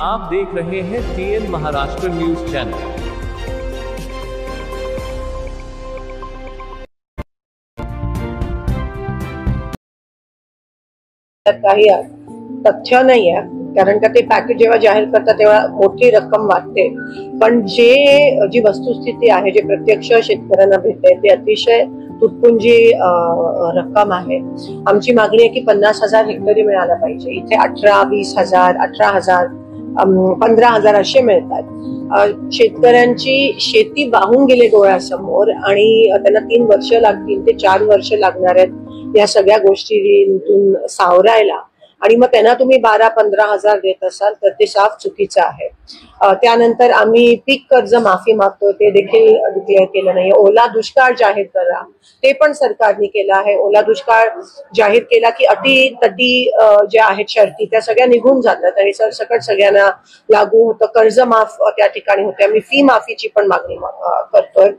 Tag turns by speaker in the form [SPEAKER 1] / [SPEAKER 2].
[SPEAKER 1] आप देख रहे हैं TN महाराष्ट्र न्यूज चैनल।
[SPEAKER 2] काही तथ्य नाही आहे, कारण का ते पॅकेज जेव्हा जाहीर करतात तेव्हा मोठी रक्कम वाटते, पण जी वस्तुस्थिती आहे, जे प्रत्यक्ष शेतकऱ्यांना भेटते ते अतिशय तुटपुंजी रक्कम आहे। आमची मागणी आहे की 50,000 हेक्टरी मिळायला पाहिजे। इथे 18, 20,000, 18,000, 15,000 असे मिळतात। शेतकऱ्यांची शेती वाहून गेले डोळ्यासमोर आणि त्यांना 3 वर्ष लागतील ते 4 वर्ष लागणार आहेत या सगळ्या गोष्टींतून सावरायला, आणि मग त्यांना तुम्ही 12-15,000 देत असाल तर ते साफ चुकीचं आहे। त्यानंतर आम्ही पीक कर्ज माफी मागतो, ते देखील डिक्लेअर केलं नाही। ओला दुष्काळ जाहीर करा, ते पण सरकारने केलं आहे। ओला दुष्काळ जाहीर केला की अटी तटी ज्या आहेत शर्ती त्या सगळ्या निघून जातात आणि सरसकट सगळ्यांना लागू होतं। कर्ज माफ त्या ठिकाणी होते। आम्ही फी माफीची पण मागणी करतोय।